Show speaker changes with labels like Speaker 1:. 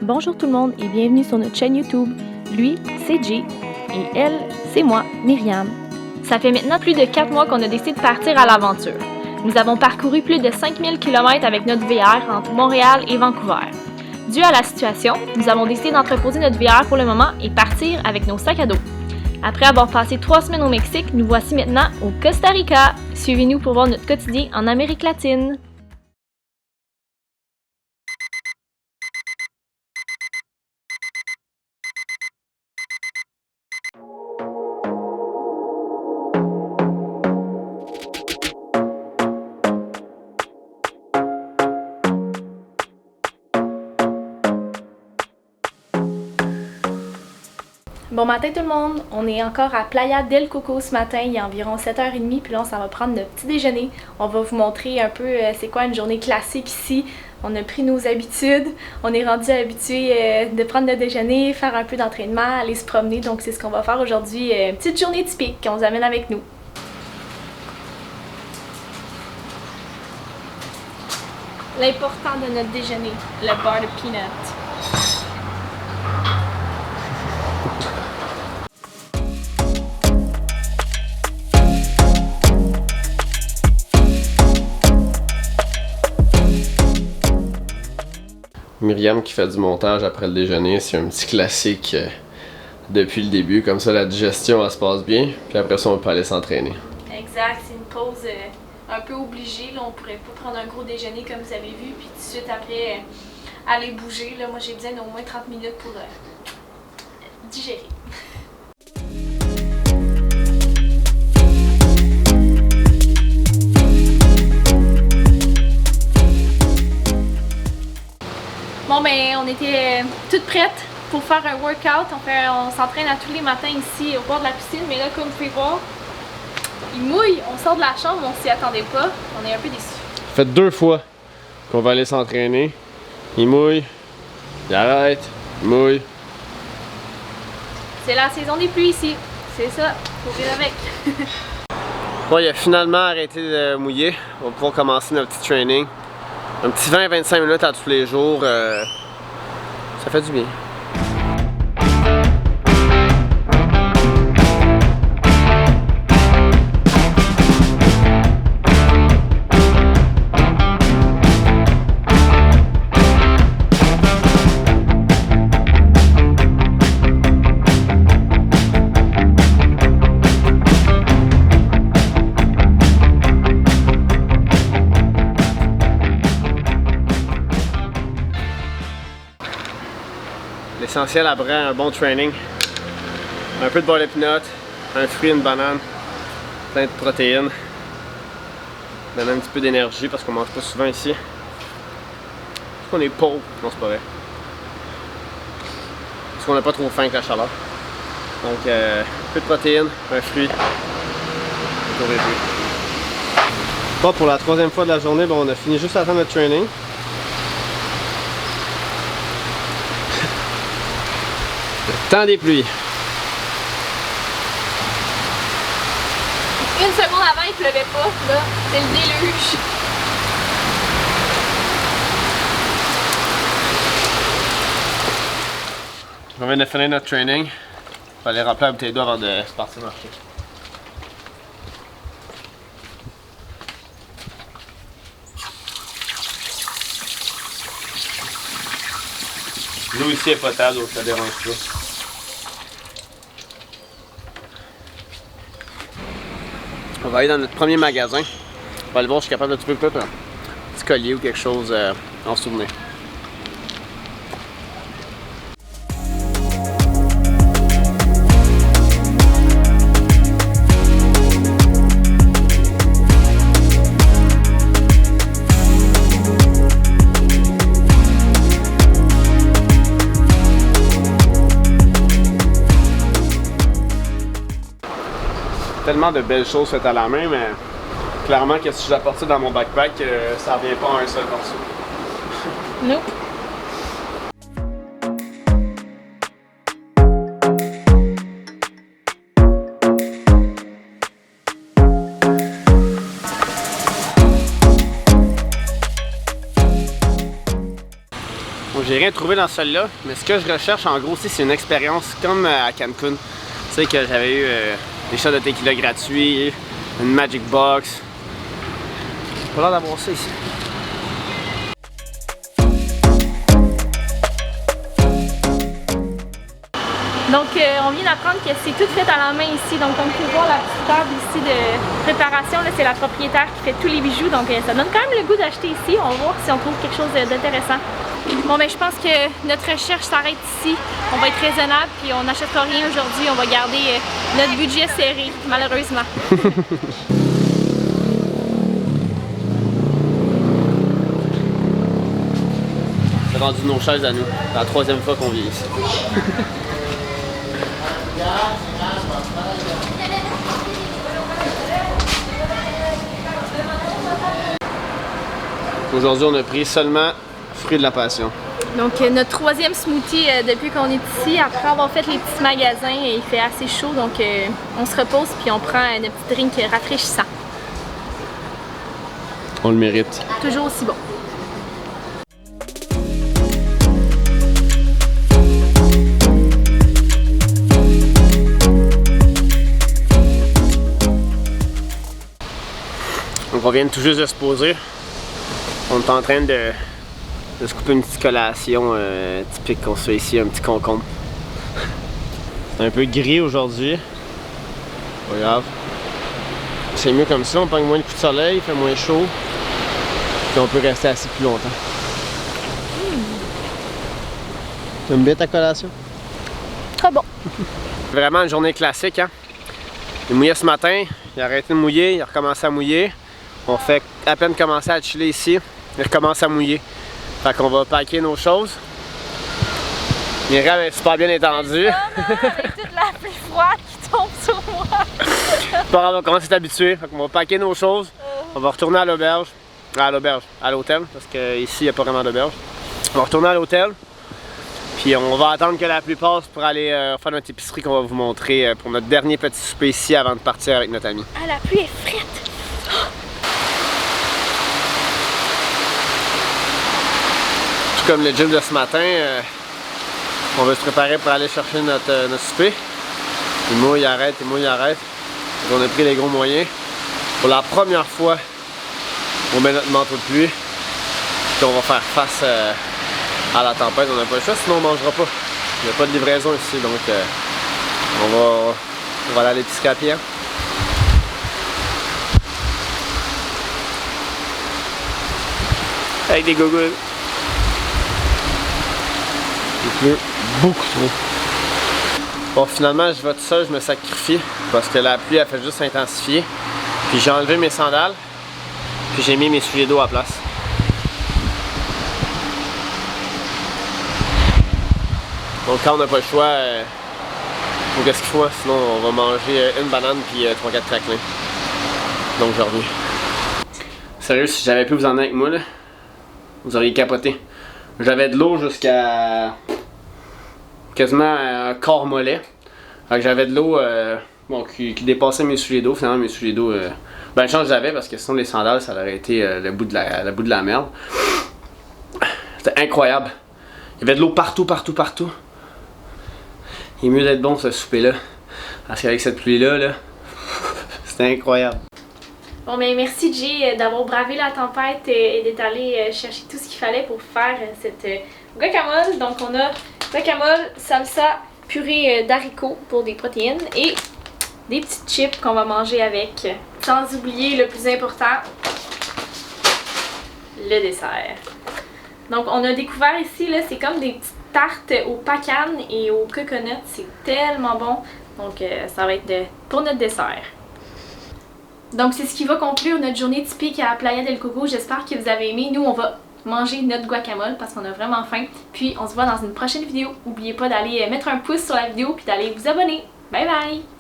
Speaker 1: Bonjour tout le monde et bienvenue sur notre chaîne YouTube. Lui, c'est Jay et elle, c'est moi, Myriam. Ça fait maintenant plus de 4 mois qu'on a décidé de partir à l'aventure. Nous avons parcouru plus de 5000 km avec notre VR entre Montréal et Vancouver. Dû à la situation, nous avons décidé d'entreposer notre VR pour le moment et partir avec nos sacs à dos. Après avoir passé 3 semaines au Mexique, nous voici maintenant au Costa Rica. Suivez-nous pour voir notre quotidien en Amérique latine. Bon matin tout le monde, on est encore à Playa del Coco ce matin, il est environ 7h30, puis là on s'en va prendre notre petit déjeuner. On va vous montrer un peu c'est quoi une journée classique ici. On a pris nos habitudes, on est rendu habitué de prendre le déjeuner, faire un peu d'entraînement, aller se promener, donc c'est ce qu'on va faire aujourd'hui. Petite journée typique qu'on vous amène avec nous. L'important de notre déjeuner, le bar de peanuts.
Speaker 2: Myriam qui fait du montage après le déjeuner, c'est un petit classique depuis le début. Comme ça, la digestion, elle se passe bien. Puis après ça, on peut aller s'entraîner.
Speaker 1: Exact, c'est une pause un peu obligée. Là, on pourrait pas prendre un gros déjeuner comme vous avez vu, puis tout de suite après aller bouger. Là, moi, j'ai besoin d'au moins 30 minutes pour digérer. Bon ben, on était toutes prêtes pour faire un workout. On s'entraîne à tous les matins ici au bord de la piscine, mais là, comme vous pouvez voir, il mouille. On sort de la chambre, on s'y attendait pas. On est un peu déçus.
Speaker 2: Ça fait 2 fois qu'on va aller s'entraîner. Il mouille, il arrête, il mouille.
Speaker 1: C'est la saison des pluies ici. C'est ça, faut vivre avec.
Speaker 2: Bon, il a finalement arrêté de mouiller. On va pouvoir commencer notre petit training. Un petit 20-25 minutes à tous les jours, ça fait du bien. L'essentiel après un bon training, un peu de beurre de peanut, un fruit, une banane, plein de protéines, donne un petit peu d'énergie parce qu'on mange pas souvent ici. Parce qu'on est pauvre, non c'est pas vrai. Parce qu'on n'a pas trop faim avec la chaleur. Donc un peu de protéines, un fruit, pour les deux. Bon, pour la 3e fois de la journée, bon, on a fini juste à attendre notre training. Temps des pluies.
Speaker 1: Une seconde avant, il pleuvait pas. Là, c'est le déluge.
Speaker 2: On vient de finir notre training. On va aller remplir la bouteille d'eau avant de partir marcher. L'eau ici est potable, donc ça dérange pas. On va aller dans notre premier magasin. On va aller voir si je suis capable de trouver peut-être un petit collier ou quelque chose en souvenir. Tellement de belles choses faites à la main, mais clairement que si je l'apporte ça dans mon backpack, ça revient pas à un seul morceau.
Speaker 1: Nope.
Speaker 2: J'ai rien rien trouvé dans celui-là, mais ce que je recherche en gros aussi, c'est une expérience comme à Cancun. Tu sais que j'avais eu des shots de tequila gratuits, une Magic Box. J'ai pas l'air d'avoir ça ici.
Speaker 1: Donc, on vient d'apprendre que c'est tout fait à la main ici. Donc, comme vous pouvez voir, la petite table ici de préparation, c'est la propriétaire qui fait tous les bijoux. Donc, ça donne quand même le goût d'acheter ici. On va voir si on trouve quelque chose d'intéressant. Bon, ben, je pense que notre recherche s'arrête ici. On va être raisonnable, puis on n'achètera rien aujourd'hui. On va garder notre budget serré, malheureusement.
Speaker 2: C'est rendu nos chaises à nous. C'est la 3e fois qu'on vient ici. Aujourd'hui, on a pris seulement fruits de la passion.
Speaker 1: Donc, notre 3e smoothie depuis qu'on est ici. Après avoir fait les petits magasins, il fait assez chaud. Donc, on se repose puis on prend notre petit drink rafraîchissant.
Speaker 2: On le mérite.
Speaker 1: Toujours aussi bon.
Speaker 2: Donc on vient tout juste de se poser. On est en train de se couper une petite collation typique qu'on se fait ici, un petit concombre. C'est un peu gris aujourd'hui. Pas grave. C'est mieux comme ça, on prend moins de coups de soleil, il fait moins chaud. Puis on peut rester assis plus longtemps. T'aimes bien ta collation?
Speaker 1: Très bon.
Speaker 2: Vraiment une journée classique, hein? Il mouillait ce matin, il a arrêté de mouiller, il a recommencé à mouiller. On fait à peine commencer à chiller ici, il recommence à mouiller. Fait qu'on va packer nos choses. Myriam est super bien étendue.
Speaker 1: Avec toute la pluie froide qui tombe sur moi.
Speaker 2: On va commencer à s'habituer. Fait qu'on va packer nos choses. On va retourner à l'auberge. À l'hôtel, parce qu'ici il n'y a pas vraiment d'auberge. On va retourner à l'hôtel. Puis on va attendre que la pluie passe pour aller faire notre épicerie qu'on va vous montrer pour notre dernier petit souper ici avant de partir avec notre ami.
Speaker 1: Ah, la pluie est frette!
Speaker 2: Tout comme le gym de ce matin, on va se préparer pour aller chercher notre souper. Il mouille, il arrête, il mouille, il arrête. Donc on a pris les gros moyens. Pour la première fois, on met notre manteau de pluie. Puis on va faire face à la tempête. On n'a pas le choix, sinon on ne mangera pas. Il n'y a pas de livraison ici, donc on va aller à l'épicerie à pied. Avec des gogoles. Il pleut beaucoup trop. Bon, finalement, je vais tout seul, je me sacrifie parce que la pluie a fait juste s'intensifier. Puis j'ai enlevé mes sandales, puis j'ai mis mes souliers d'eau à place. Donc quand on n'a pas le choix, faut qu'est-ce qu'il faut, sinon on va manger une banane puis 3-4 craquelins. Donc je reviens. Sérieux, si j'avais pu vous emmener avec moi, là, vous auriez capoté. J'avais de l'eau jusqu'à quasiment un corps mollet. J'avais de l'eau bon, qui dépassait mes souliers d'eau. Finalement, mes souliers d'eau, ben, chance j'avais parce que sinon les sandales, ça aurait été le bout de la merde. C'était incroyable. Il y avait de l'eau partout, partout, partout. Il est mieux d'être bon ce souper-là. Parce qu'avec cette pluie-là, là, c'était incroyable.
Speaker 1: Bon, ben merci Jay d'avoir bravé la tempête et d'être allé chercher tout ce qu'il fallait pour faire cette guacamole. Donc on a guacamole, salsa, purée d'haricots pour des protéines et des petites chips qu'on va manger avec. Sans oublier le plus important, le dessert. Donc on a découvert ici, là, c'est comme des petites tartes au pacan et au coconut. C'est tellement bon. Donc ça va être pour notre dessert. Donc c'est ce qui va conclure notre journée typique à Playa del Coco. J'espère que vous avez aimé. Nous, on va manger notre guacamole parce qu'on a vraiment faim. Puis on se voit dans une prochaine vidéo. N'oubliez pas d'aller mettre un pouce sur la vidéo puis d'aller vous abonner. Bye bye!